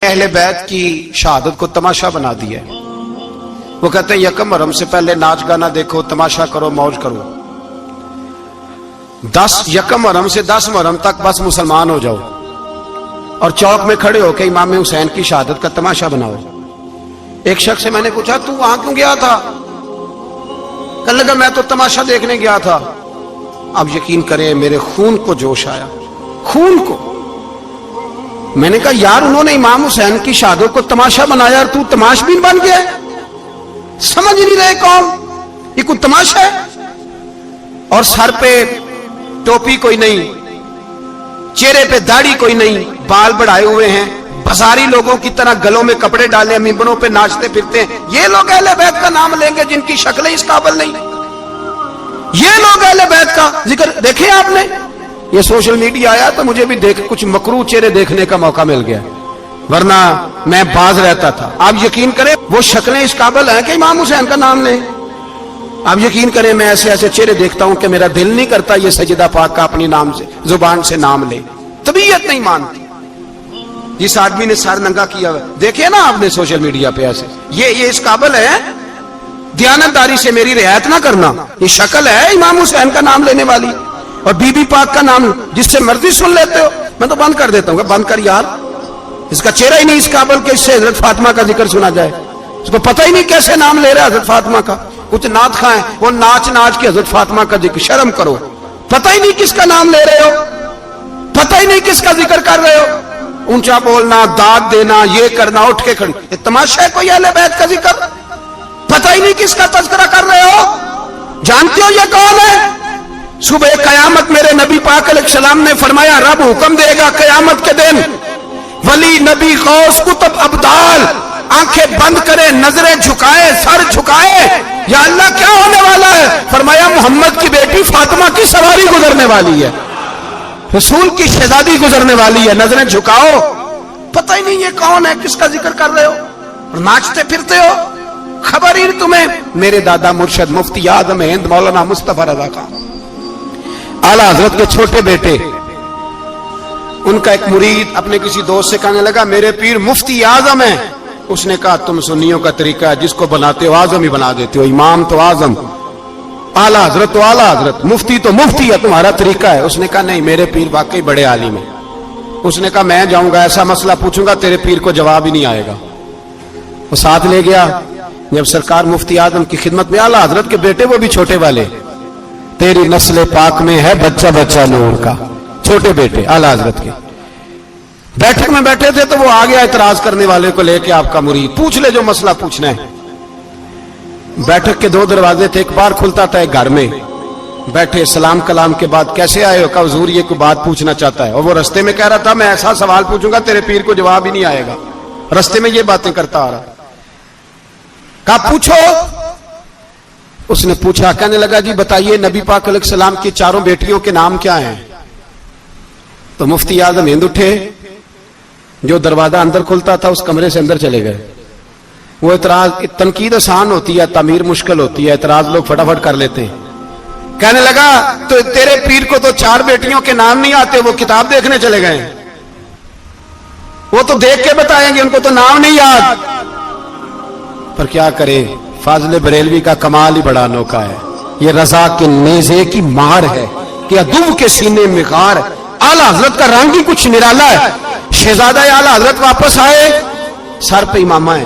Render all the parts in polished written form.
اہل بیت کی شہادت کو تماشا بنا دیا ہے. وہ کہتے ہیں یکم محرم سے پہلے ناچ گانا دیکھو، تماشا کرو، موج کرو. 10 یکم محرم سے 10 محرم تک بس مسلمان ہو جاؤ اور چوک میں کھڑے ہو کے امام حسین کی شہادت کا تماشا بناؤ. ایک شخص سے میں نے پوچھا تو وہاں کیوں گیا تھا؟ کہنے لگا میں تو تماشا دیکھنے گیا تھا. اب یقین کریں میرے خون کو جوش آیا، خون کو. میں نے کہا یار انہوں نے امام حسین کی شہادت کو تماشا بنایا اور تو تماش بین بن گیا. سمجھ نہیں رہے کون یہ کوئی تماشا ہے؟ اور سر پہ ٹوپی کوئی نہیں، چہرے پہ داڑھی کوئی نہیں، بال بڑھائے ہوئے ہیں، بازاری لوگوں کی طرح گلوں میں کپڑے ڈالے، ممبروں پہ ناچتے پھرتے ہیں. یہ لوگ اہل بیت کا نام لیں گے جن کی شکلیں اس قابل نہیں. یہ لوگ اہل بیت کا ذکر دیکھیں آپ نے. یہ سوشل میڈیا آیا تو مجھے بھی کچھ مکروہ چہرے دیکھنے کا موقع مل گیا، ورنہ میں باز رہتا تھا. آپ یقین کریں وہ شکلیں اس قابل ہیں کہ امام حسین کا نام لیں. آپ یقین کریں میں ایسے ایسے چہرے دیکھتا ہوں کہ میرا دل نہیں کرتا یہ سجدہ پاک کا اپنی نام سے زبان سے نام لے. طبیعت نہیں مانتی. جس آدمی نے سر ننگا کیا ہوا دیکھیں نا آپ نے سوشل میڈیا پہ ایسے، یہ اس قابل ہے دیانتداری سے میری رعایت نہ کرنا. یہ شکل ہے امام حسین کا نام لینے والی اور بی بی پاک کا نام جس سے مرضی سن لیتے ہو. میں تو بند کر دیتا ہوں، بند کر یار، اس کا چہرہ ہی نہیں اس قابل کہ اس سے حضرت فاطمہ کا ذکر سنا جائے. اس کو پتہ ہی نہیں کیسے نام لے رہا ہے حضرت فاطمہ کا. کچھ نعت خواہیں وہ ناچ ناچ کے حضرت فاطمہ کا ذکر. شرم کرو، پتہ ہی نہیں کس کا نام لے رہے ہو، پتہ ہی نہیں کس کا ذکر کر رہے ہو. اونچا بولنا، داد دینا، یہ کرنا، اٹھ کے کھڑی، یہ تماشا ہے کوئی اہل بیت کا ذکر؟ پتہ ہی نہیں کس کا تذکرہ کر رہے ہو. جانتے ہو یہ کون ہے؟ صبح قیامت میرے نبی پاک علیہ السلام نے فرمایا رب حکم دے گا قیامت کے دن ولی، نبی، غوث، کتب، ابدال آنکھیں بند کرے، نظریں جھکائے، سر جھکائے، یا اللہ کیا ہونے والا ہے؟ فرمایا محمد کی بیٹی فاطمہ کی سواری گزرنے والی ہے، رسول کی شہزادی گزرنے والی ہے. نظریں جھکاؤ. پتہ ہی نہیں یہ کون ہے، کس کا ذکر کر رہے ہو اور ناچتے پھرتے ہو. خبر ہی تمہیں. میرے دادا مرشد مفتی اعظم ہند مولانا مصطفیٰ رضا خان اعلیٰ حضرت کے چھوٹے بیٹے، ان کا ایک مرید اپنے کسی دوست سے کہنے لگا میرے پیر مفتی اعظم ہیں. اس نے کہا تم سنیوں کا طریقہ ہے جس کو بناتے ہو اعظم ہی بنا دیتے ہو. امام تو اعظم، اعلیٰ حضرت تو اعلیٰ حضرت، مفتی تو مفتی ہے، تمہارا طریقہ ہے. اس نے کہا نہیں میرے پیر واقعی بڑے عالم ہیں. اس نے کہا میں جاؤں گا ایسا مسئلہ پوچھوں گا تیرے پیر کو جواب ہی نہیں آئے گا. وہ ساتھ لے گیا. جب سرکار مفتی اعظم کی خدمت میں، اعلیٰ حضرت کے بیٹے وہ بھی چھوٹے والے، تیری نسل پاک میں ہے بچہ بچہ نور کا، چھوٹے بیٹے اعلیٰ حضرت کے. بیٹھک میں بیٹھے تھے تو وہ آ گیا اعتراض کرنے والے کو لے کے، آپ کا مرید پوچھ لے جو مسئلہ پوچھنا ہے. بیٹھک کے 2 دروازے تھے، ایک بار کھلتا تھا ایک گھر میں. بیٹھے سلام کلام کے بعد کیسے آئے ہو؟ کہا حضور یہ کوئی بات پوچھنا چاہتا ہے. اور وہ رستے میں کہہ رہا تھا میں ایسا سوال پوچھوں گا تیرے پیر کو جواب ہی نہیں آئے گا. رستے میں یہ باتیں کرتا آ رہا. کہا پوچھو. اس نے پوچھا، کہنے لگا جی بتائیے نبی پاک علیہ السلام کی 4 بیٹیوں کے نام کیا ہیں؟ تو مفتی اعظم ہند اٹھے، جو دروازہ اندر کھلتا تھا اس کمرے سے اندر چلے گئے. وہ اعتراض، تنقید آسان ہوتی ہے، تعمیر مشکل ہوتی ہے، اعتراض لوگ فٹافٹ کر لیتے ہیں. کہنے لگا تو تیرے پیر کو تو 4 بیٹیوں کے نام نہیں آتے، وہ کتاب دیکھنے چلے گئے. وہ تو دیکھ کے بتائیں گے، ان کو تو نام نہیں یاد. پر کیا کرے، فاضل بریلوی کا کمال ہی بڑا انوکھا ہے. یہ رضا کے نیزے کی مار ہے کہ عدو کے سینے میں غار. اعلیٰ حضرت کا رنگ ہی کچھ نرالا ہے. شہزادہ اعلیٰ حضرت واپس آئے، سر پہ امامہ ہے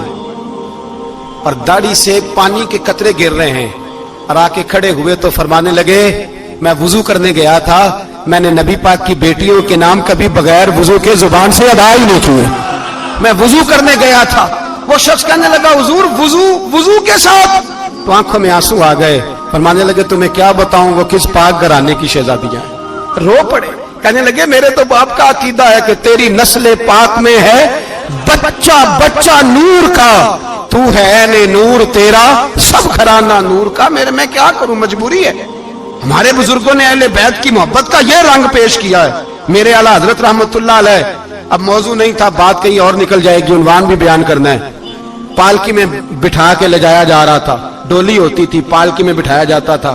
اور داڑھی سے پانی کے قطرے گر رہے ہیں. اور آ کے کھڑے ہوئے تو فرمانے لگے میں وضو کرنے گیا تھا، میں نے نبی پاک کی بیٹیوں کے نام کبھی بغیر وضو کے زبان سے ادا ہی نہیں کیے. میں وضو کرنے گیا تھا. وہ شخص کہنے لگا حضور وضو کے ساتھ؟ تو آنکھوں میں آنسو آ گئے. فرمانے لگے تمہیں کیا بتاؤں وہ کس پاک گھرانے کی شہزادیاں ہیں. رو پڑے. کہنے لگے میرے تو باپ کا عقیدہ ہے کہ تیری نسل پاک میں ہے بچہ بچہ نور کا، تو ہے عین نور، تیرا سب گھرانہ نور کا. میں کیا کروں، مجبوری ہے. ہمارے بزرگوں نے اہل بیت کی محبت کا یہ رنگ پیش کیا ہے. میرے اعلیٰ حضرت رحمت اللہ علیہ، اب موضوع نہیں تھا، بات کہیں اور نکل جائے گی، عنوان بھی بیان کرنا ہے. پالکی میں بٹھا کے لے جایا جا رہا تھا، ڈولی ہوتی تھی، پالکی میں بٹھایا جاتا تھا.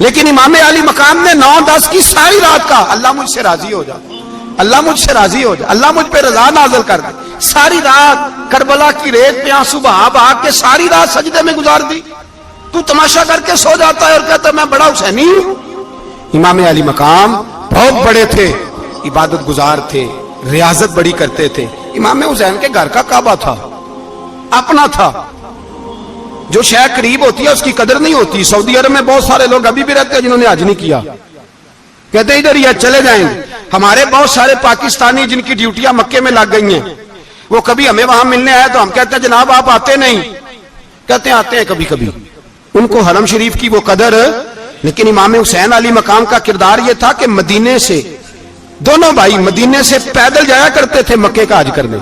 لیکن امام علی مقام نے 9-10 کی ساری رات کا اللہ مجھ سے راضی ہو جا، اللہ مجھ سے راضی ہو جا، اللہ مجھ پہ رضا نازل کر دے. ساری رات کربلا کی ریت پہ آنسو بہا بہا کے ساری رات سجدے میں گزار دی. تو تماشا کر کے سو جاتا ہے اور کہتا ہے میں بڑا حسینی ہوں. امام علی مقام بہت بڑے تھے، عبادت گزار تھے، ریاضت بڑی کرتے تھے. امام حسین کے گھر کا کعبہ تھا، اپنا تھا. جو شے قریب ہوتی ہے اس کی قدر نہیں ہوتی. سعودی عرب میں بہت سارے لوگ ابھی بھی رہتے ہیں جنہوں نے حج نہیں کیا، کہتے ہیں ادھر ہی چلے جائیں. ہمارے بہت سارے پاکستانی جن کی ڈیوٹیاں مکے میں لگ گئی ہیں، وہ کبھی ہمیں وہاں ملنے آئے تو ہم کہتے ہیں جناب آپ آتے نہیں، کہتے ہیں آتے ہیں کبھی کبھی. ان کو حرم شریف کی وہ قدر. لیکن امام حسین علی مقام کا کردار یہ تھا کہ مدینے سے دونوں بھائی مدینے سے پیدل جایا کرتے تھے مکے کا حج کرنے.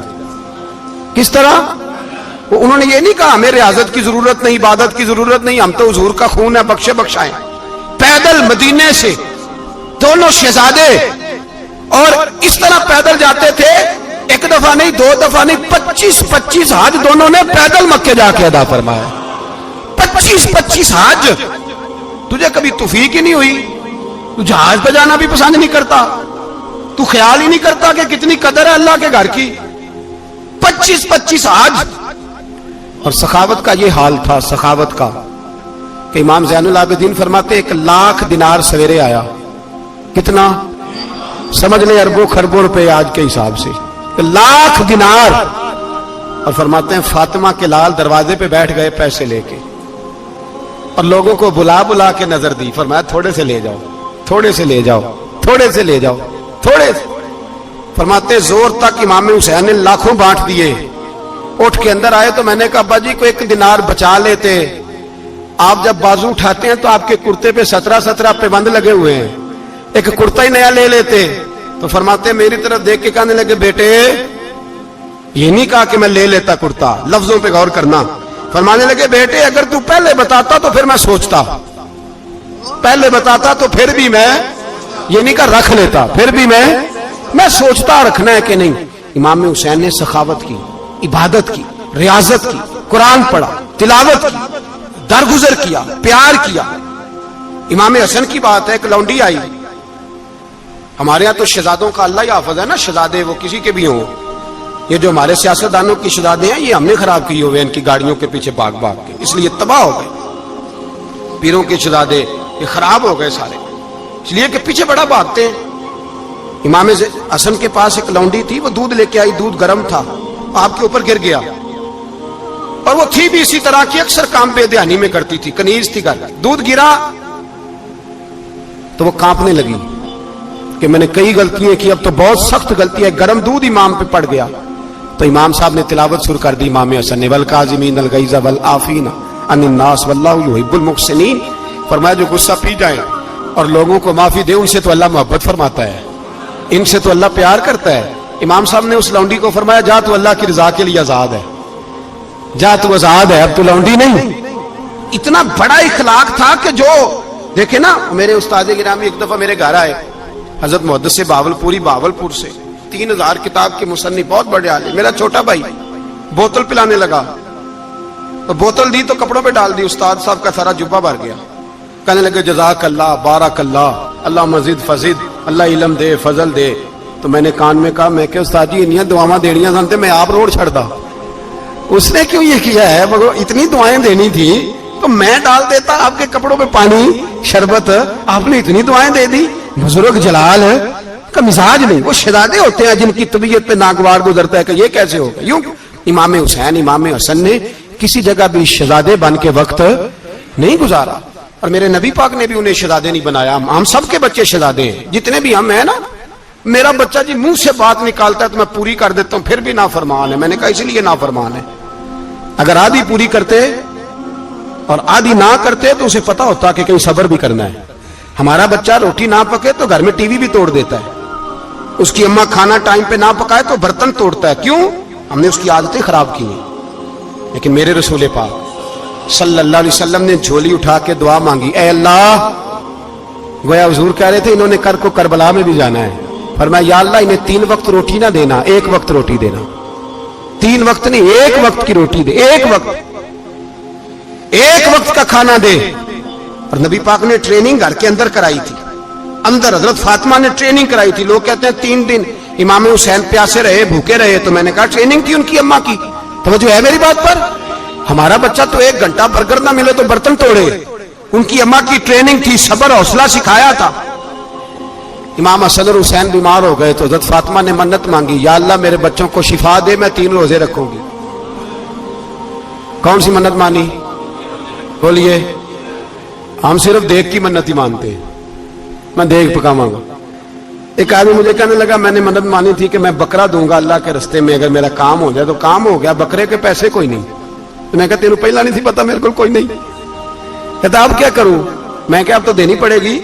کس طرح؟ انہوں نے یہ نہیں کہا ہمیں ریاضت کی ضرورت نہیں، عبادت کی ضرورت نہیں، ہم تو حضور کا خون ہے بخشے بخشائیں. پیدل مدینے سے دونوں شہزادے اور اس طرح پیدل جاتے تھے. ایک دفعہ نہیں، 2 دفعہ نہیں، 25 حج دونوں نے پیدل مکے جا کے ادا فرمایا. 25 حج. تجھے کبھی توفیق ہی نہیں ہوئی؟ تو جہاز پہ جانا بھی پسند نہیں کرتا، تو خیال ہی نہیں کرتا کہ کتنی قدر ہے اللہ کے گھر کی. 25 حج. اور سخاوت کا یہ حال تھا، سخاوت کا، کہ امام زین العابدین فرماتے 1,00,000 دینار سویرے آیا. کتنا؟ سمجھ لیں اربوں خربوں روپے آج کے حساب سے. 1,00,000 دینار. اور فرماتے ہیں فاطمہ کے لال دروازے پہ بیٹھ گئے پیسے لے کے، اور لوگوں کو بلا بلا کے نظر دی. فرمایا تھوڑے سے لے جاؤ، تھوڑے سے لے جاؤ، تھوڑے سے لے جاؤ، تھوڑے سے. فرماتے زور تک امام حسین نے لاکھوں بانٹ دیے. اٹھ کے اندر آئے تو میں نے کہا ابا جی کو 1 دینار بچا لیتے. آپ جب بازو اٹھاتے ہیں تو آپ کے کرتے پہ 17 پابند لگے ہوئے ہیں، ایک کرتا ہی نیا لے لیتے. تو فرماتے میری طرف دیکھ کے کہنے لگے بیٹے یہ نہیں کہا کہ میں لے لیتا کرتا، لفظوں پہ غور کرنا. فرمانے لگے بیٹے اگر تو پہلے بتاتا تو پھر میں سوچتا، پہلے بتاتا تو پھر بھی میں یہ نہیں کہا رکھ لیتا، پھر بھی میں سوچتا رکھنا ہے کہ نہیں. امام حسین نے سخاوت کی، عبادت کی، ریاضت کی، قرآن پڑھا، تلاوت کی، درگزر کیا، پیار کیا. امام حسن کی بات ہے، ایک لونڈی آئی. ہمارے ہاں تو شہزادوں کا اللہ ہی حافظ ہے نا، شہزادے وہ کسی کے بھی ہوں. یہ جو ہمارے سیاستدانوں کی شہزادے ہیں یہ ہم نے خراب کیے ہوئے ان کی گاڑیوں کے پیچھے بھاگ بھاگ کے، اس لیے تباہ ہو گئے. پیروں کے شہزادے یہ خراب ہو گئے سارے، اس لیے کہ پیچھے بڑا بھاگتے ہیں. امام حسن کے پاس ایک لونڈی تھی، وہ دودھ لے کے آئی، دودھ گرم تھا، آپ کے اوپر گر گیا. اور وہ تھی بھی اسی طرح کی، اکثر کام بے دھیانی میں کرتی تھی، کنیز تھی گھر. دودھ گرا تو وہ کانپنے لگی کہ میں نے کئی غلطیاں کی، اب تو بہت سخت غلطی ہے. گرم دودھ امام پہ پڑ گیا تو امام صاحب نے تلاوت شروع کر دی امام حسن نے، والکاظمین الغیظ والعافین عن الناس واللہ یحب المحسنین. فرمایا جو غصہ پی جائیں اور لوگوں کو معافی دے ان سے تو اللہ محبت فرماتا ہے، ان سے تو اللہ پیار کرتا ہے. امام صاحب نے اس لونڈی کو فرمایا جا تو اللہ کی رضا کے لیے آزاد ہے، جا تو آزاد ہے، اب تو لونڈی نہیں. اتنا بڑا اخلاق تھا کہ جو دیکھیں نا. میرے استاد گرامی ایک دفعہ میرے گھر آئے، حضرت محدث باولپور سے 3000 کتاب کے مصنف، بہت بڑے عالم. میرا چھوٹا بھائی بوتل پلانے لگا تو بوتل دی تو کپڑوں پہ ڈال دی، استاد صاحب کا سارا جبہ بھر گیا. کہنے لگے جزاک اللہ، بارک اللہ، اللہ مزید فزید، اللہ علم دے، فضل دے. تو میں نے کان میں کہا، میں کہ استاد جی انیاں دعاواں دینیاں سنتے میں آپ روڑ چھڑ دا. اس نے کیوں یہ کیا ہے؟ مگر اتنی دعائیں دینی تھی تو میں ڈال دیتا آپ کے کپڑوں پہ پانی شربت، آپ نے اتنی دعائیں دے دی. بزرگ جلال کا مزاج نہیں. وہ شہزادے ہوتے ہیں جن کی طبیعت پہ ناگوار گزرتا ہے کہ یہ کیسے ہوگا. یوں امام حسین امام حسن نے کسی جگہ بھی شہزادے بن کے وقت نہیں گزارا، اور میرے نبی پاک نے بھی انہیں شہزادے نہیں بنایا. ہم سب کے بچے شہزادے ہیں، جتنے بھی ہم ہیں نا. میرا بچہ جی منہ سے بات نکالتا ہے تو میں پوری کر دیتا ہوں، پھر بھی نافرمان ہے. میں نے کہا اسی لیے نافرمان ہے. اگر آدھی پوری کرتے اور آدھی نہ کرتے تو اسے پتا ہوتا کہ کہیں صبر بھی کرنا ہے. ہمارا بچہ روٹی نہ پکے تو گھر میں ٹی وی بھی توڑ دیتا ہے. اس کی اماں کھانا ٹائم پہ نہ پکائے تو برتن توڑتا ہے. کیوں؟ ہم نے اس کی عادتیں خراب کی ہیں. لیکن میرے رسول پاک صلی اللہ علیہ وسلم نے جھولی اٹھا کے دعا مانگی، اے اللہ، گویا حضور کہہ رہے تھے انہوں نے کر کو کربلا میں بھی جانا ہے. فرمایا یا اللہ انہیں 3 وقت روٹی نہ دینا، 1 وقت روٹی دینا. 3 وقت نہیں، 1 وقت کی روٹی دے. 1 وقت کا کھانا دے. اور نبی پاک نے ٹریننگ گھر کے اندر کرائی تھی. اندر حضرت فاطمہ نے ٹریننگ کرائی تھی. لوگ کہتے ہیں 3 دن امام حسین پیاسے رہے, بھوکے رہے. تو میں نے کہا ٹریننگ تھی ان کی اماں کی. توجہ ہے میری بات پر؟ ہمارا بچہ تو 1 گھنٹہ برگر نہ ملے تو برتن توڑے. ان کی اماں کی ٹریننگ تھی, صبر حوصلہ سکھایا تھا. امام حسن اور حسین بیمار ہو گئے تو حضرت فاطمہ نے منت مانگی, یا اللہ میرے بچوں کو شفا دے, میں 3 روزے رکھوں گی. کون سی منت مانی؟ بولیے. ہم صرف دیکھ کی منت ہی مانتے ہیں, میں دیکھ پکاواں گا. ایک آدمی مجھے کہنے لگا میں نے منت مانی تھی کہ میں بکرا دوں گا اللہ کے رستے میں, اگر میرا کام ہو جائے. تو کام ہو گیا, بکرے کے پیسے کوئی نہیں. تو میں کہا تینوں پہلا نہیں تھی پتا, میرے کو کوئی نہیں. کہتا اب کیا کروں؟ میں کہ اب تو دینی پڑے گی,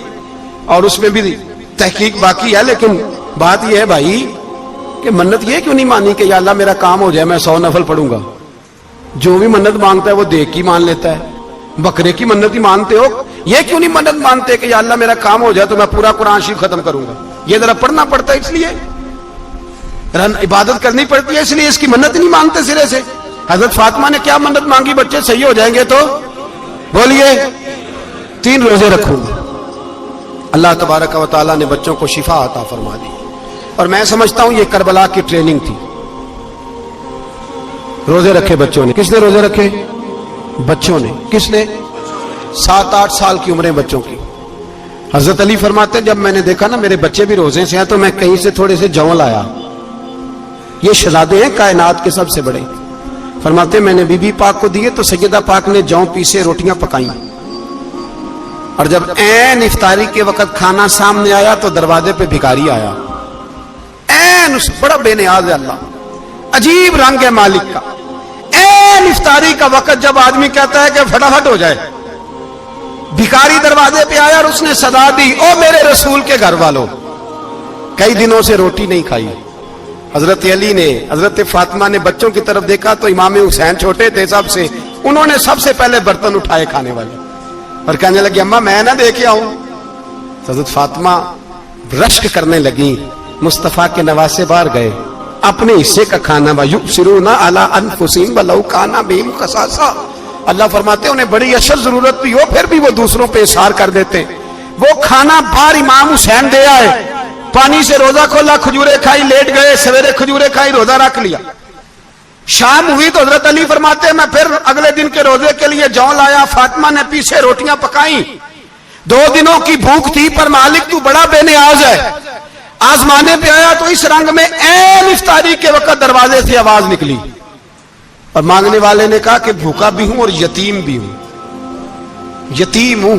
اور اس میں بھی تحقیق باقی ہے. لیکن بات یہ ہے بھائی کہ منت یہ کیوں نہیں مانی کہ یا اللہ میرا کام ہو جائے, میں 100 نفل پڑھوں گا. جو بھی منت مانگتا ہے وہ دیکھ کی مان لیتا ہے. بکرے کی منت ہی مانتے ہو, یہ کیوں نہیں منت مانتے کہ یا اللہ میرا کام ہو جائے تو میں پورا قرآن شریف ختم کروں گا. یہ ذرا پڑھنا پڑتا ہے, اس لیے عبادت کرنی پڑتی ہے, اس لیے اس کی منت نہیں مانتے سرے سے. حضرت فاطمہ نے کیا منت مانگی؟ بچے صحیح ہو جائیں گے تو بولیے 3 روزے رکھوں گا. اللہ تبارک و تعالیٰ نے بچوں کو شفا عطا فرما دی. اور میں سمجھتا ہوں یہ کربلا کی ٹریننگ تھی. روزے رکھے بچوں نے. کس نے روزے رکھے؟ بچوں نے. کس نے؟ 7-8 سال کی عمریں بچوں کی. حضرت علی فرماتے جب میں نے دیکھا نا میرے بچے بھی روزے سے ہیں تو میں کہیں سے تھوڑے سے جوں لایا. یہ شہزادے ہیں کائنات کے سب سے بڑے. فرماتے میں نے بی بی پاک کو دیے تو سیدہ پاک نے جوں پیسے روٹیاں پکائیں, اور جب عین افطاری کے وقت کھانا سامنے آیا تو دروازے پہ بھکاری آیا. عین بڑا بے نیاز ہے اللہ, عجیب رنگ ہے مالک کا. عین افطاری کا وقت جب آدمی کہتا ہے کہ فٹافٹ ہو جائے, بھکاری دروازے پہ آیا اور اس نے صدا دی, او میرے رسول کے گھر والوں, کئی دنوں سے روٹی نہیں کھائی. حضرت علی نے, حضرت فاطمہ نے بچوں کی طرف دیکھا تو امام حسین چھوٹے تھے سب سے, انہوں نے سب سے پہلے برتن اٹھائے کھانے والے, اور کہنے لگی اماں میں نہ دیکھ آؤں. حضرت فاطمہ رشک کرنے لگی. مصطفیٰ کے نواسے باہر گئے, اپنے حصے کا کھانا وَيُؤْثِرُونَ عَلَىٰ أَنفُسِهِمْ وَلَوْ كَانَ بِهِمْ خَصَاصَةٌ. اللہ فرماتے انہیں بڑی اشد ضرورت بھی ہو پھر بھی وہ دوسروں پہ اثار کر دیتے. وہ کھانا باہر امام حسین دے آئے, پانی سے روزہ کھولا, کھجورے کھائی, لیٹ گئے, سویرے کھجورے کھائی, روزہ رکھ لیا. شام ہوئی تو حضرت علی فرماتے میں پھر اگلے دن کے روزے کے لیے جوں لایا. فاطمہ نے پیچھے روٹیاں پکائیں. 2 دنوں کی بھوک تھی پر مالک تو بڑا بے نیاز ہے. آزمانے پہ آیا تو اس رنگ میں عین افطاری کے وقت دروازے سے آواز نکلی, اور مانگنے والے نے کہا کہ بھوکا بھی ہوں اور یتیم بھی ہوں, یتیم ہوں.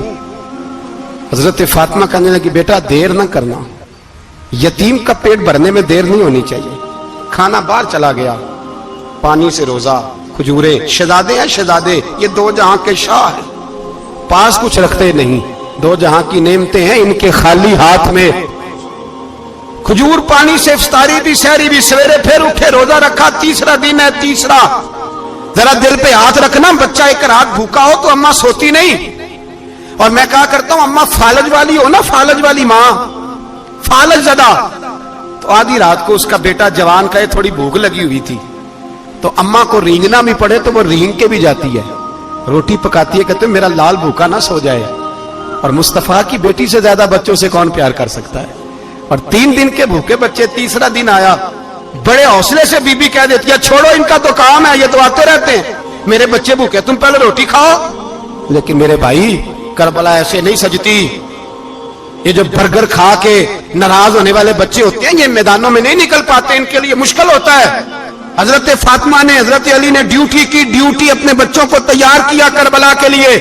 حضرت فاطمہ کہنے لگی بیٹا دیر نہ کرنا, یتیم کا پیٹ بھرنے میں دیر نہیں ہونی چاہیے. کھانا باہر چلا گیا, پانی سے روزہ, کھجورے. شہزادے ہیں شہزادے, یہ 2 جہاں کے شاہ ہیں, پاس کچھ رکھتے نہیں. 2 جہاں کی نعمتیں ہیں ان کے خالی ہاتھ میں. کھجور پانی سے افطاری بھی, سحری بھی, سویرے پھر اٹھے, روزہ رکھا. تیسرا دن ہے, تیسرا. ذرا دل پہ ہاتھ رکھنا, بچہ ایک رات بھوکا ہو تو اماں سوتی نہیں. اور میں کہا کرتا ہوں اماں فالج والی ہو نا, فالج والی ماں, فالج زدہ, تو آدھی رات کو اس کا بیٹا جوان کا تھوڑی بھوک لگی ہوئی تھی تو اماں کو رینگنا بھی پڑے تو وہ رینگ کے بھی جاتی ہے, روٹی پکاتی ہے, کہتے میرا لال بھوکا نہ سو جائے. اور مصطفیٰ کی بیٹی سے زیادہ بچوں سے کون پیار کر سکتا ہے. اور 3 دن کے بھوکے بچے, تیسرا دن آیا, بڑے حوصلے سے بی بی کہہ دیتی ہے چھوڑو ان کا تو کام ہے, یہ تو آتے رہتے ہیں, میرے بچے بھوکے تم پہلے روٹی کھاؤ. لیکن میرے بھائی کربلا ایسے نہیں سجتی. یہ جو برگر کھا کے ناراض ہونے والے بچے ہوتے ہیں یہ میدانوں میں نہیں نکل پاتے, ان کے لیے مشکل ہوتا ہے. حضرت فاطمہ نے, حضرت علی نے ڈیوٹی کی, ڈیوٹی اپنے بچوں کو تیار کیا کربلا کے لیے.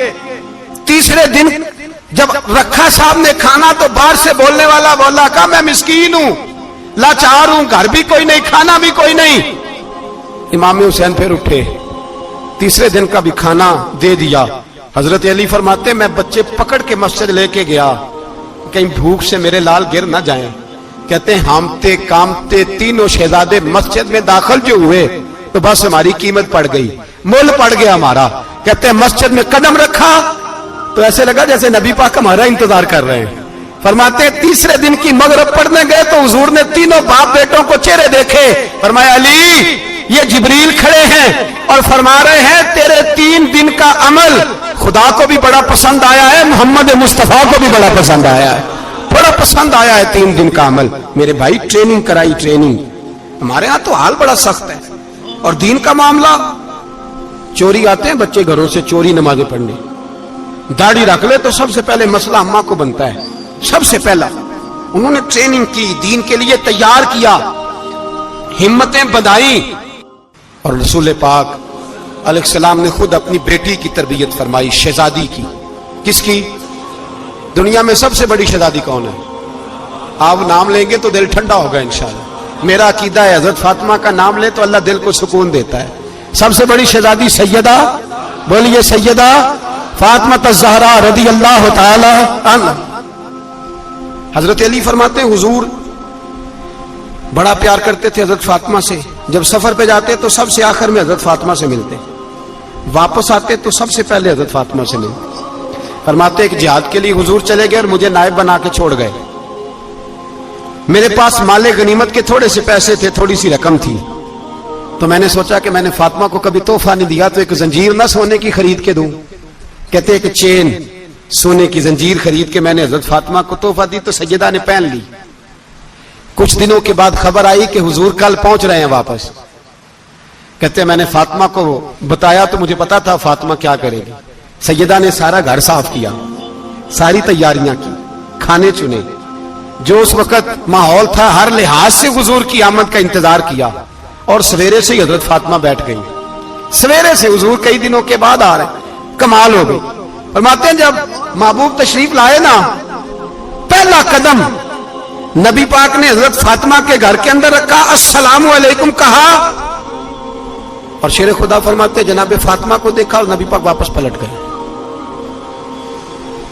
تیسرے دن جب رکھا صاحب نے کھانا تو باہر سے بولنے والا بولا کہا میں مسکین ہوں, لاچار ہوں, گھر بھی کوئی نہیں, کھانا بھی کوئی نہیں. امام حسین پھر اٹھے, تیسرے دن کا بھی کھانا دے دیا. حضرت علی فرماتے میں بچے پکڑ کے مسجد لے کے گیا, کہیں بھوک سے میرے لال گر نہ جائیں. کہتے ہیں ہامتے کامتے تینوں شہزادے مسجد میں داخل جو ہوئے تو بس ہماری قیمت پڑ گئی, مول پڑ گیا ہمارا. کہتے ہیں مسجد میں قدم رکھا تو ایسے لگا جیسے نبی پاک ہمارا انتظار کر رہے ہیں. فرماتے ہیں تیسرے دن کی مغرب پڑھنے گئے تو حضور نے تینوں باپ بیٹوں کو چہرے دیکھے. فرمایا علی یہ جبریل کھڑے ہیں اور فرما رہے ہیں تیرے 3 دن کا عمل خدا کو بھی بڑا پسند آیا ہے, محمد مصطفیٰ کو بھی بڑا پسند آیا ہے, بڑا پسند آیا ہے 3 دن کا عمل. میرے بھائی ٹریننگ کرائی, ٹریننگ. ہمارے ہاں تو حال بڑا سخت ہے. اور دین کا معاملہ, چوری آتے ہیں بچے گھروں سے چوری نمازیں پڑھنے, داڑھی رکھ لے تو سب سے پہلے مسئلہ اماں کو بنتا ہے. سب سے پہلا انہوں نے ٹریننگ کی, دین کے لیے تیار کیا, ہمتیں بدھائیں. اور رسول پاک علیہ السلام نے خود اپنی بیٹی کی تربیت فرمائی, شہزادی کی. کس کی؟ دنیا میں سب سے بڑی شہزادی کون ہے؟ آپ نام لیں گے تو دل ٹھنڈا ہوگا انشاءاللہ. میرا عقیدہ ہے حضرت فاطمہ کا نام لے تو اللہ دل کو سکون دیتا ہے. سب سے بڑی شہزادی سیدہ, بولیے سیدہ فاطمہ الزہرا رضی اللہ تعالی عنہا. حضرت علی فرماتے ہیں حضور بڑا پیار کرتے تھے حضرت فاطمہ سے. جب سفر پہ جاتے تو سب سے آخر میں حضرت فاطمہ سے ملتے, واپس آتے تو سب سے پہلے حضرت فاطمہ سے ملتے. فرماتے کہ جہاد کے لیے حضور چلے گئے اور مجھے نائب بنا کے چھوڑ گئے. میرے پاس مال غنیمت کے تھوڑے سے پیسے تھے, تھوڑی سی رقم تھی, تو میں نے سوچا کہ میں نے فاطمہ کو کبھی تحفہ نہیں دیا تو ایک زنجیر نہ سونے کی خرید کے دوں. کہتے کہ چین سونے کی زنجیر خرید کے میں نے حضرت فاطمہ کو تحفہ دی تو سیدہ نے پہن لی. کچھ دنوں کے بعد خبر آئی کہ حضور کل پہنچ رہے ہیں واپس. کہتے میں نے فاطمہ کو بتایا تو مجھے پتا تھا فاطمہ کیا کرے گی. سیدہ نے سارا گھر صاف کیا, ساری تیاریاں کی, کھانے چنے, جو اس وقت ماحول تھا ہر لحاظ سے حضور کی آمد کا انتظار کیا. اور سویرے سے ہی حضرت فاطمہ بیٹھ گئی. سویرے سے حضور کئی دنوں کے بعد آ رہے, کمال ہو گئی. فرماتے ہیں جب محبوب تشریف لائے نا, پہلا قدم نبی پاک نے حضرت فاطمہ کے گھر کے اندر رکھا, السلام علیکم کہا, اور شیر خدا فرماتے ہیں جناب فاطمہ کو دیکھا اور نبی پاک واپس پلٹ گئے.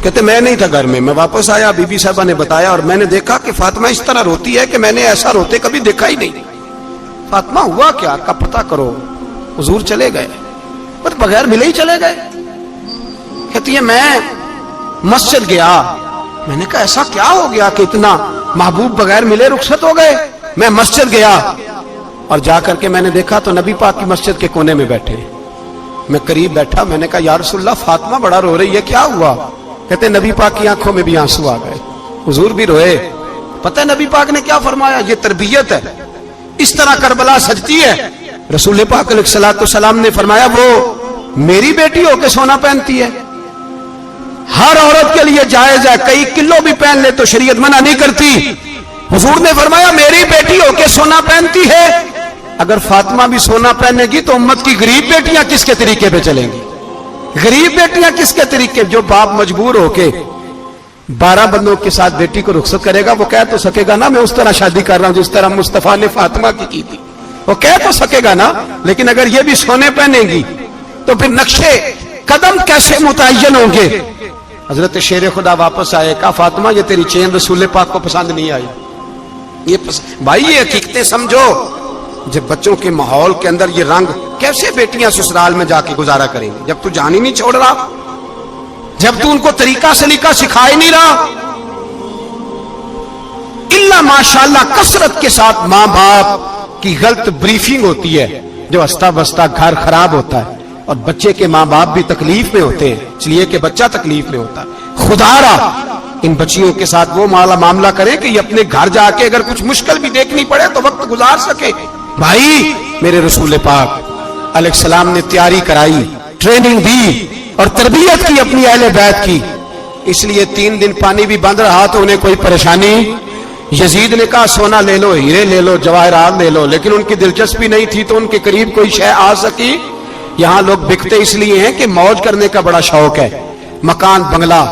کہتے میں نہیں تھا گھر میں واپس آیا, بی بی صاحبہ نے بتایا اور میں نے دیکھا کہ فاطمہ اس طرح روتی ہے کہ میں نے ایسا روتے کبھی دیکھا ہی نہیں. فاطمہ ہوا کیا کا پتہ کرو. حضور چلے گئے, پر بغیر ملے ہی چلے گئے. کہتی ہے میں مسجد گیا, میں نے کہا ایسا کیا ہو گیا کہ اتنا محبوب بغیر ملے رخصت ہو گئے. میں مسجد گیا اور جا کر کے میں نے دیکھا تو نبی پاک کی مسجد کے کونے میں بیٹھے. میں قریب بیٹھا, میں نے کہا یا رسول اللہ فاطمہ بڑا رو رہی ہے, کیا ہوا؟ کہتے نبی پاک کی آنکھوں میں بھی آنسو آ گئے, حضور بھی روئے. پتہ ہے نبی پاک نے کیا فرمایا؟ یہ تربیت ہے, اس طرح کربلا سجتی ہے. رسول پاک علیہ السلام نے فرمایا وہ میری بیٹی ہو کے سونا پہنتی ہے, ہر عورت کے لیے جائز ہے, کئی کلو بھی پہن لے تو شریعت منع نہیں کرتی. حضور نے فرمایا میری بیٹی ہو کے سونا پہنتی ہے. اگر فاطمہ بھی سونا پہنے گی تو امت کی غریب بیٹیاں کس کے طریقے پہ چلیں گی؟ غریب بیٹیاں کس کے طریقے؟ جو باپ مجبور ہو کے 12 بندوں کے ساتھ بیٹی کو رخصت کرے گا وہ کہہ تو سکے گا نا میں اس طرح شادی کر رہا ہوں جس طرح مصطفیٰ نے فاطمہ کی تھی, وہ کہہ تو سکے گا نا. لیکن اگر یہ بھی سونے پہنیں گی تو پھر نقشے قدم کیسے متعین ہوں گے؟ حضرت شیر خدا واپس آئے, کہا فاطمہ یہ تیری چین رسول پاک کو پسند نہیں آئی. بھائی یہ حقیقتیں سمجھو. جب بچوں کے ماحول کے اندر یہ رنگ, کیسے بیٹیاں سسرال میں جا کے گزارا کریں گی جب تو جان ہی نہیں چھوڑ رہا, جب تو ان کو طریقہ سلیقہ سکھا ہی نہیں رہا. الا ماشاءاللہ کثرت کے ساتھ ماں باپ کی غلط بریفنگ ہوتی ہے جو ہستا بستا گھر خراب ہوتا ہے, اور بچے کے ماں باپ بھی تکلیف میں ہوتے ہیں اس لیے کہ بچہ تکلیف میں ہوتا ہے. خدا را ان بچیوں کے ساتھ وہ معاملہ کرے کہ یہ اپنے گھر جا کے اگر کچھ مشکل بھی دیکھنی پڑے تو وقت گزار سکے. بھائی میرے رسول پاک علیہ السلام نے تیاری کرائی, ٹریننگ دی اور تربیت کی اپنی اہل بیت کی. اس لیے 3 دن پانی بھی بند رہا تو انہیں کوئی پریشانی. یزید نے کہا سونا لے لو, ہیرے لے لو, جواہرات لے لو, لیکن ان کی دلچسپی نہیں تھی تو ان کے قریب کوئی شے آ سکی. یہاں لوگ بکتے اس لیے ہیں کہ موج کرنے کا بڑا شوق ہے, مکان بنگلہ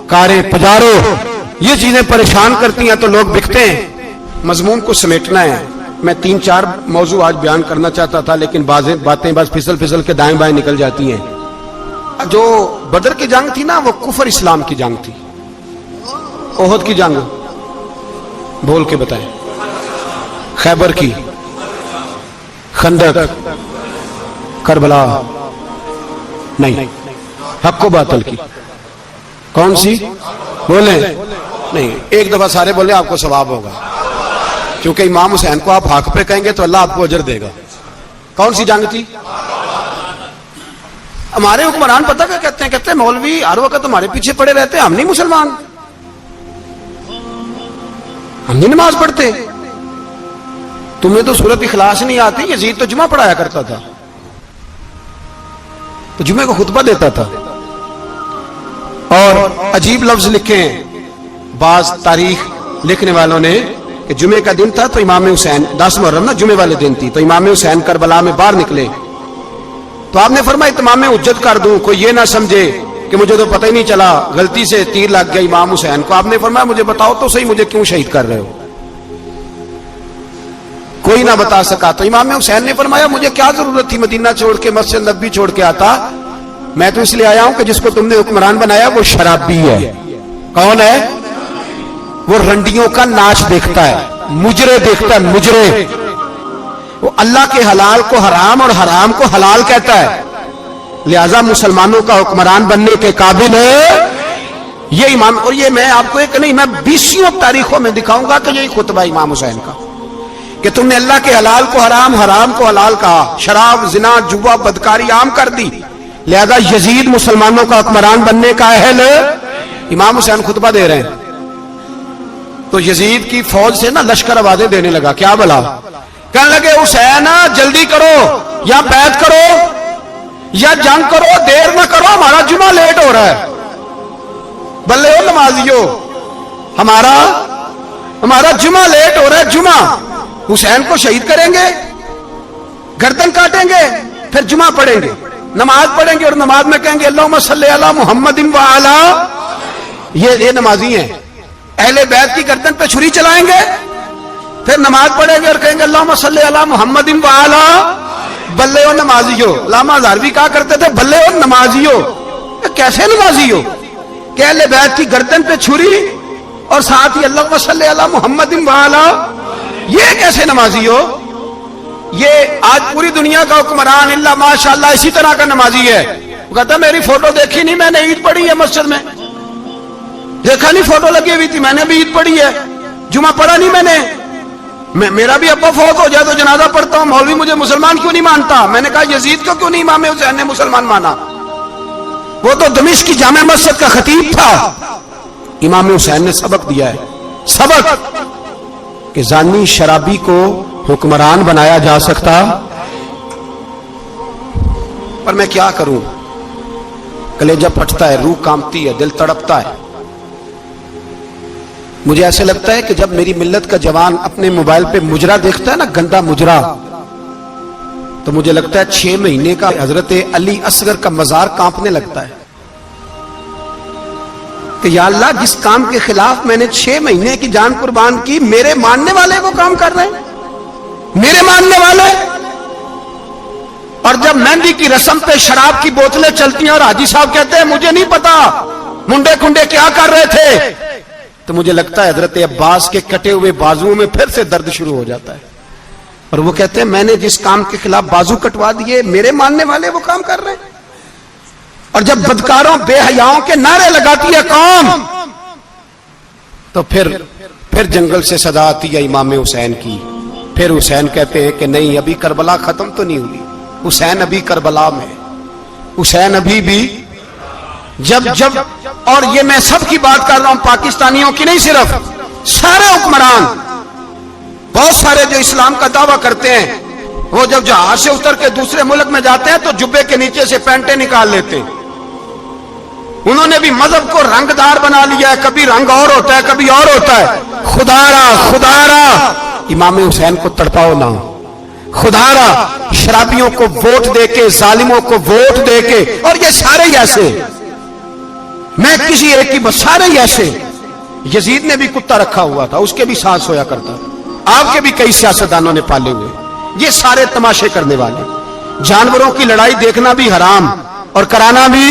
کاریں پجارو یہ چیزیں پریشان کرتی ہیں تو لوگ بکتے ہیں. مضمون کو سمیٹنا ہے. میں 3-4 موضوع آج بیان کرنا چاہتا تھا لیکن باتیں بس پھسل کے دائیں بائیں نکل جاتی ہیں. جو بدر کی جنگ تھی نا وہ کفر اسلام کی جنگ تھی. احد کی جنگ بول کے بتائیں, خیبر کی, خندق, کربلا نہیں, حق و باطل کی. کون سی بولیں؟ نہیں, ایک دفعہ سارے بولیں آپ کو ثواب ہوگا, کیونکہ امام حسین کو آپ حق پہ کہیں گے تو اللہ آپ کو اجر دے گا. کون سی جنگ تھی؟ ہمارے حکمران پتہ کیا کہتے ہیں؟ کہتے ہیں مولوی ہر وقت تمہارے پیچھے پڑے رہتے ہیں، ہم نہیں مسلمان، ہم نہیں نماز پڑھتے، تمہیں تو سورت اخلاص نہیں آتی، یزید تو جمعہ پڑھایا کرتا تھا، تو جمعے کو خطبہ دیتا تھا۔ اور عجیب لفظ لکھے ہیں بعض تاریخ لکھنے والوں نے کہ جمعے کا دن تھا تو امام حسین 10 محرم نا جمعے والے دن تھی، تو امام حسین کربلا میں باہر نکلے تو آپ نے فرمایا اتمام حجت کر دوں، کوئی یہ نہ سمجھے کہ مجھے تو پتہ ہی نہیں چلا، غلطی سے تیر لگ گیا امام حسین کو۔ آپ نے فرمایا مجھے بتاؤ تو صحیح مجھے کیوں شہید کر رہے ہو؟ کوئی نہ بتا سکا، تو امام حسین نے فرمایا مجھے کیا ضرورت تھی مدینہ چھوڑ کے مسجد نبوی چھوڑ کے آتا، میں تو اس لیے آیا ہوں کہ جس کو تم نے حکمران بنایا وہ شرابی ہے۔ کون ہے وہ؟ رنڈیوں کا ناچ دیکھتا ہے، مجرے دیکھتا ہے، مجرے، وہ اللہ کے حلال کو حرام اور حرام کو حلال کہتا ہے، لہذا مسلمانوں کا حکمران بننے کے قابل ہے یہ امام۔ اور یہ میں آپ کو ایک نہیں، میں 20 تاریخوں میں دکھاؤں گا کہ یہی خطبہ امام حسین کا کہ تم نے اللہ کے حلال کو حرام، حرام کو حلال کہا، شراب، زنا، جوا، بدکاری عام کر دی، لہذا یزید مسلمانوں کا حکمران بننے کا اہل ہے۔ امام حسین خطبہ دے رہے ہیں تو یزید کی فوج سے نا لشکر آوازیں دینے لگا، کیا بلا؟ کہنے لگے حسین جلدی کرو، یا بیعت کرو یا جنگ کرو، دیر نہ کرو، ہمارا جمعہ لیٹ ہو رہا ہے۔ بلے ہو نمازیو، ہمارا جمعہ لیٹ ہو رہا ہے، جمعہ حسین کو شہید کریں گے، گردن کاٹیں گے، پھر جمعہ پڑھیں گے، نماز پڑھیں گے اور نماز میں کہیں گے اللہم صلی علی محمد وعلی، یہ نمازی ہیں، اہل بیت کی گردن پہ چھری چلائیں گے، پھر نماز پڑھیں گے اور کہیں گے اللہم صلی علی محمد وعلی، بلے ہو نمازیو۔ علامہ ہزاروی کہا کرتے تھے بلے ہو نمازیو، کیسے نمازیو کہ اہل بیت کی گردن پہ چھری اور ساتھ ہی اللہم صلی علی محمد وعلی، یہ کیسے نمازی ہو؟ یہ آج پوری دنیا کا حکمران اللہ ماشاءاللہ اسی طرح کا نمازی ہے۔ وہ کہتا میری فوٹو دیکھی نہیں، میں نے عید پڑھی ہے مسجد میں، دیکھا نہیں فوٹو لگی ہوئی تھی، میں نے بھی عید پڑھی ہے، جمعہ پڑھا نہیں میں نے، میرا بھی ابا فوت ہو جائے تو جنازہ پڑھتا ہوں، مولوی مجھے مسلمان کیوں نہیں مانتا؟ میں نے کہا یزید کو کیوں نہیں امام حسین نے مسلمان مانا؟ وہ تو دمشق کی جامع مسجد کا خطیب تھا۔ امام حسین نے سبق دیا ہے، سبق کہ زانی شرابی کو حکمران بنایا جا سکتا، پر میں کیا کروں، کلیجہ پھٹتا ہے، روح کانپتی ہے، دل تڑپتا ہے۔ مجھے ایسے لگتا ہے کہ جب میری ملت کا جوان اپنے موبائل پہ مجرا دیکھتا ہے نا، گندا مجرا، تو مجھے لگتا ہے 6 مہینے کا حضرت علی اصغر کا مزار کانپنے لگتا ہے کہ یا اللہ جس کام کے خلاف میں نے 6 مہینے کی جان قربان کی، میرے ماننے والے وہ کام کر رہے ہیں، میرے ماننے والے۔ اور جب مہندی کی رسم پہ شراب کی بوتلیں چلتی ہیں اور حاجی صاحب کہتے ہیں مجھے نہیں پتا منڈے کنڈے کیا کر رہے تھے، تو مجھے لگتا ہے حضرت عباس کے کٹے ہوئے بازوؤں میں پھر سے درد شروع ہو جاتا ہے، اور وہ کہتے ہیں میں نے جس کام کے خلاف بازو کٹوا دیے، میرے ماننے والے وہ کام کر رہے ہیں۔ اور جب بدکاروں بے حیاؤں کے نعرے لگاتی ہے قوم، تو پھر جنگل سے صدا آتی ہے امام حسین کی، پھر حسین کہتے ہیں کہ نہیں ابھی کربلا ختم تو نہیں ہوئی، حسین ابھی کربلا میں، حسین ابھی بھی جب اور یہ میں سب کی بات کر رہا ہوں، پاکستانیوں کی نہیں، صرف سارے حکمران، بہت سارے جو اسلام کا دعویٰ کرتے ہیں، وہ جب جہاز سے اتر کے دوسرے ملک میں جاتے ہیں تو جبے کے نیچے سے پینٹیں نکال لیتے ہیں۔ انہوں نے بھی مذہب کو رنگ دار بنا لیا ہے، کبھی رنگ اور ہوتا ہے کبھی اور ہوتا ہے۔ خدا را امام حسین کو تڑپاؤ نہ، خدا را شرابیوں کو ووٹ دے کے، ظالموں کو ووٹ دے کے، اور یہ سارے ہی ایسے، میں کسی ایک کی بس، سارے ہی ایسے۔ یزید نے بھی کتا رکھا ہوا تھا، اس کے بھی ساتھ سویا کرتا، آپ کے بھی کئی سیاستدانوں نے پالے ہوئے، یہ سارے تماشے کرنے والے، جانوروں کی لڑائی دیکھنا بھی حرام اور کرانا بھی،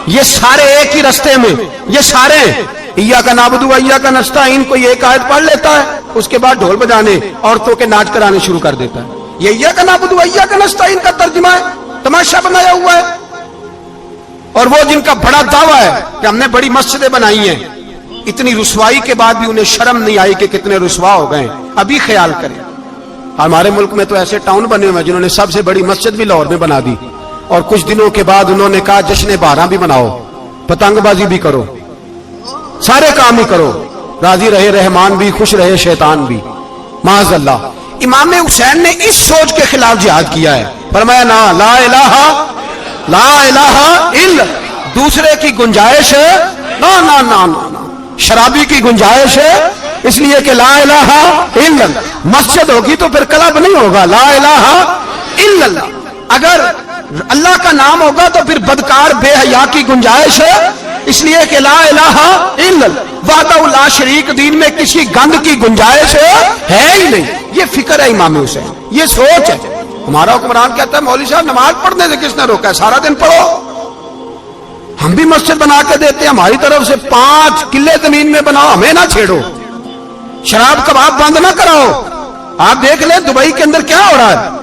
یہ سارے ایک ہی رستے میں، یہ سارے ایاک نعبد و ایاک نستعین کو یہ ایک آیت پڑھ لیتا ہے، اس کے بعد ڈھول بجانے، عورتوں کے ناچ کرانے شروع کر دیتا ہے۔ یہ ایاک نعبد و ایاک نستعین کا ترجمہ ہے، تماشا بنایا ہوا ہے۔ اور وہ جن کا بڑا دعویٰ ہے کہ ہم نے بڑی مسجدیں بنائی ہیں، اتنی رسوائی کے بعد بھی انہیں شرم نہیں آئی کہ کتنے رسوا ہو گئے۔ ابھی خیال کریں، ہمارے ملک میں تو ایسے ٹاؤن بنے ہوئے ہیں جنہوں نے سب سے بڑی مسجد بھی لاہور میں بنا دی، اور کچھ دنوں کے بعد انہوں نے کہا جشن بارہ بھی مناؤ, پتنگ بازی بھی کرو, سارے کام ہی کرو, راضی رہے رحمان بھی, خوش رہے شیطان بھی. معاذ اللہ. امام حسین نے اس سوچ کے خلاف جہاد کیا ہے. فرمایا نا لا الہ الا, دوسرے کی گنجائش ہے نا نا نا نا, شرابی کی گنجائش ہے اس لیے کہ لا الہ الا اللہ. مسجد ہوگی تو پھر کلب نہیں ہوگا, لا الہ الا اللہ. اگر اللہ کا نام ہوگا تو پھر بدکار بے حیا کی گنجائش ہے اس لیے کہ لا الہ الا اللہ. وحدہ لا شریک دین میں کسی گند کی گنجائش ہے ہی نہیں. یہ فکر ہے امام حسین, یہ سوچ ہے. ہمارا حکمران کہتا ہے مولوی صاحب نماز پڑھنے سے کس نے روکا ہے, سارا دن پڑھو. ہم بھی مسجد بنا کے دیتے ہیں, ہماری طرف سے 5 کلے زمین میں بناؤ, ہمیں نہ چھیڑو. شراب کباب بند نہ کراؤ. آپ دیکھ لیں دبئی کے اندر کیا ہو رہا ہے.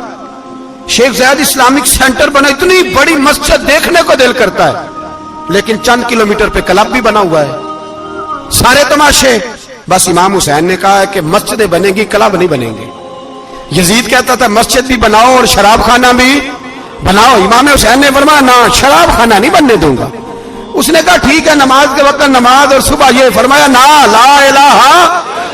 شیخ زید اسلامک سینٹر بنا, اتنی بڑی مسجد دیکھنے کو دل کرتا ہے, لیکن چند کلومیٹر پہ کلب بھی بنا ہوا ہے, سارے تماشے. بس امام حسین نے کہا ہے کہ مسجدیں بنیں گی, کلب نہیں بنیں گے. یزید کہتا تھا مسجد بھی بناؤ اور شراب خانہ بھی بناؤ. امام حسین نے فرمایا نہ, شراب خانہ نہیں بننے دوں گا. اس نے کہا ٹھیک ہے نماز کے وقت نماز اور صبح یہ. فرمایا نا لا الہ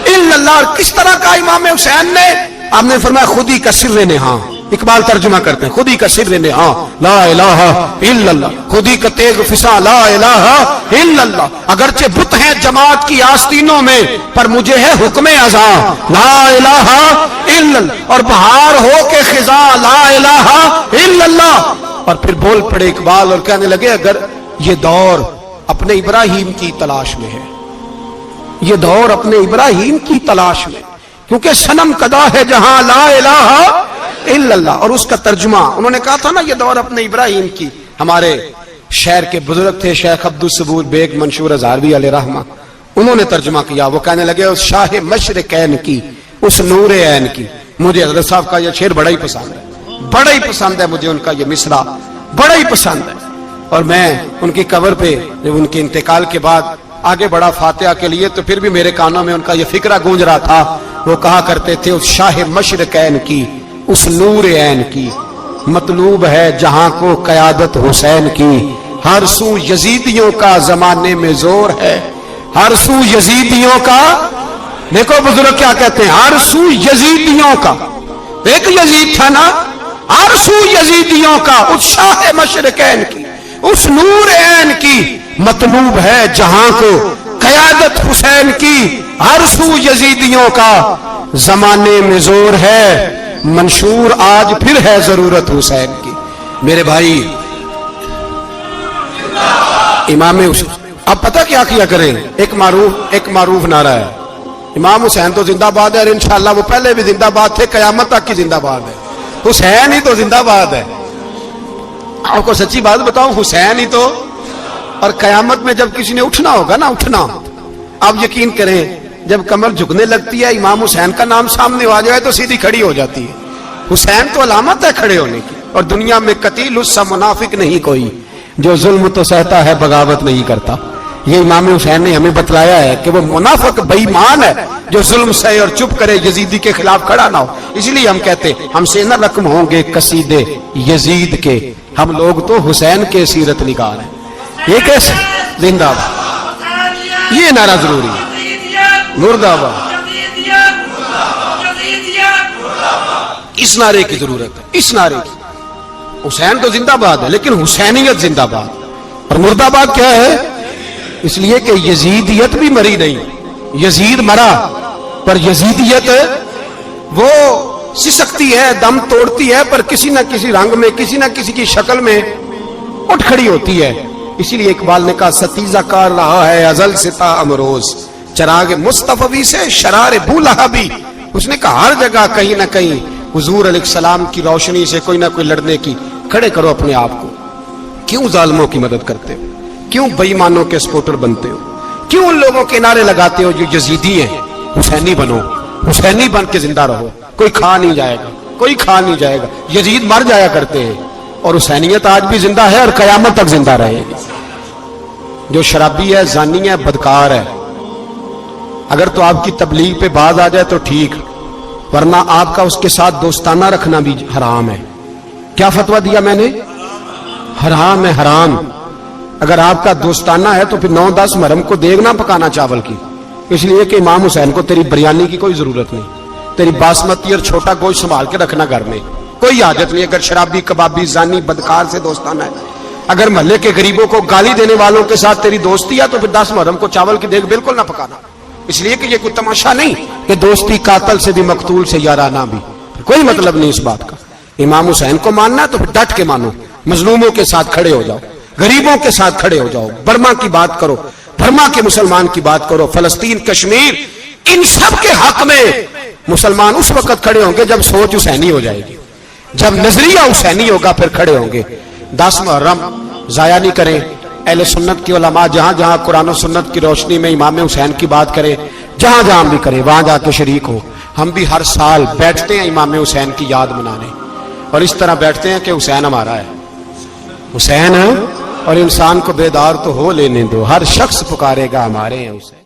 الا اللہ. اور کس طرح کا امام حسین نے, آپ نے فرمایا خود ہی کا سر نہاں. اقبال ترجمہ کرتے ہیں خود ہی کا سر نہاں لا الہ الا اللہ, خود ہی کا تیغ فساں لا الہ الا اللہ. اگرچہ بت ہیں جماعت کی آستینوں میں پر مجھے ہے حکم ازاں لا الہ الا اللہ. اور بہار ہو کے خزاں لا الہ الا اللہ. اور پھر بول پڑے اقبال اور کہنے لگے اگر یہ دور اپنے ابراہیم کی تلاش میں ہے, یہ دور اپنے ابراہیم کی تلاش میں, کیونکہ صنم کدا ہے جہاں لا الہ الا اللہ. اور اس کا ترجمہ انہوں نے کہا تھا نا یہ دور اپنے ابراہیم کی. ہمارے شہر کے بزرگ تھے شیخ عبدالصبور بیگ منشور ہزاروی علیہ رحمہ, انہوں نے ترجمہ کیا. وہ کہنے لگے اس شاہ مشرقین کی, اس نور عین کی. مجھے حضرت صاحب کا یہ شعر بڑا ہی پسند ہے, بڑا ہی پسند ہے مجھے ان کا یہ مصرع بڑا ہی پسند ہے. اور میں ان کی قبر پہ جب ان کے انتقال کے بعد آگے بڑا فاتحہ کے لیے تو پھر بھی میرے کانوں میں ان کا یہ فکرہ گونج رہا تھا. وہ کہا کرتے تھے اس شاہ مشرقین کی, اس نور عین کی, مطلوب ہے جہاں کو قیادت حسین کی. ہر سو یزیدیوں کا زمانے میں زور ہے, ہر سو یزیدیوں کا. دیکھو بزرگ کیا کہتے ہیں, ہر سو یزیدیوں کا. ایک یزید تھا نا, ہر سو یزیدیوں کا, اس شاہ مشرقین کی, اس نور عین کی. مطلوب ہے جہاں کو قیادت حسین کی, ہر سو یزیدیوں کا زمانے میں زور ہے. منشور آج پھر ہے ضرورت حسین کی. میرے بھائی امام حسین, اب پتہ کیا کیا کریں, ایک معروف نعرہ ہے, امام حسین تو زندہ باد ہے, اور انشاءاللہ وہ پہلے بھی زندہ باد تھے, قیامت تک کی زندہ باد ہے. حسین ہی تو زندہ باد ہے. آپ کو سچی بات بتاؤں, حسین ہی تو. اور قیامت میں جب کسی نے اٹھنا ہوگا نا, اٹھنا, آپ یقین کریں جب کمر جھکنے لگتی ہے امام حسین کا نام سامنے آ جائے تو سیدھی کھڑی ہو جاتی ہے. حسین تو علامت ہے کھڑے ہونے کی. اور دنیا میں قتیل اس سا منافق نہیں کوئی جو ظلم تو سہتا ہے بغاوت نہیں کرتا. یہ امام حسین نے ہمیں بتلایا ہے کہ وہ منافق بے ایمان ہے جو ظلم سہے اور چپ کرے, یزیدی کے خلاف کھڑا نہ ہو. اس لیے ہم کہتے ہم سے نہ رقم ہوں گے قصیدے یزید کے, ہم لوگ تو حسین کے سیرت نگار ہیں. یہ کیسے زندہ باد, یہ نعرہ ضروری ہے. مرد آباد, اس نعرے کی ضرورت ہے, اس نعرے کی. حسین تو زندہ باد ہے لیکن حسینیت زندہ باد. اور مرد آباد کیا ہے, اس لیے کہ یزیدیت بھی مری نہیں, یزید مرا پر یزیدیت وہ سسکتی ہے, دم توڑتی ہے, پر کسی نہ کسی رنگ میں, کسی نہ کسی کی شکل میں اٹھ کھڑی ہوتی ہے. اسی لیے اقبال نے کہا ستیزہ کار رہا ہے ازل ستا امروز, چراغ مصطفی سے شرار بولہا بھی. اس نے کہا ہر جگہ کہیں نہ کہیں حضور علیہ السلام کی روشنی سے کوئی نہ کوئی لڑنے کی. کھڑے کرو اپنے آپ کو. کیوں ظالموں کی مدد کرتے ہو, کیوں بے ایمانوں کے سپورٹر بنتے ہو, کیوں ان لوگوں کے نعرے لگاتے ہو جو یزیدی ہیں. حسینی بنو, حسینی بن کے زندہ رہو. کوئی کھا نہیں جائے گا, کوئی کھا نہیں جائے گا. یزید مر جایا کرتے ہیں اور حسینیت آج بھی زندہ ہے اور قیامت تک زندہ رہے گی. جو شرابی ہے, زانی ہے, بدکار ہے, اگر تو آپ کی تبلیغ پہ باز آ جائے تو ٹھیک, ورنہ آپ کا اس کے ساتھ دوستانہ رکھنا بھی حرام ہے. کیا فتویٰ دیا میں نے, حرام ہے حرام. اگر آپ کا دوستانہ ہے تو پھر 9-10 محرم کو دیگ نہ پکانا چاول کی، اس لیے کہ امام حسین کو تیری بریانی کی کوئی ضرورت نہیں. تیری باسمتی اور چھوٹا گوشت سنبھال کے رکھنا گھر میں، کوئی عادت نہیں. اگر شرابی کبابی زانی بدکار سے دوستانہ ہے، اگر محلے کے غریبوں کو گالی دینے والوں کے ساتھ تیری دوستی ہے تو پھر 10 محرم کو چاول کی دیگ بالکل نہ پکانا. اس لیے کہ یہ کوئی تماشا نہیں کہ دوستی قاتل سے بھی مقتول سے یارانہ بھی، کوئی مطلب نہیں اس بات کا. امام حسین کو ماننا تو پھر ڈٹ کے مانو، مظلوموں کے ساتھ کھڑے ہو جاؤ، غریبوں کے ساتھ کھڑے ہو جاؤ، برما کی بات کرو، برما کے مسلمان کی بات کرو، فلسطین کشمیر ان سب کے حق میں مسلمان اس وقت کھڑے ہوں گے جب سوچ حسینی ہو جائے گی، جب نظریہ حسینی ہوگا پھر کھڑے ہوں گے. 10 محرم ضائع نہیں کریں. اہل سنت کی علماء جہاں جہاں قرآن و سنت کی روشنی میں امام حسین کی بات کریں، جہاں جہاں بھی کریں وہاں جا کے شریک ہو. ہم بھی ہر سال بیٹھتے ہیں امام حسین کی یاد منانے، اور اس طرح بیٹھتے ہیں کہ حسین ہمارا ہے، حسین ہے، اور انسان کو بیدار تو ہو لینے دو، ہر شخص پکارے گا ہمارے ہیں حسین.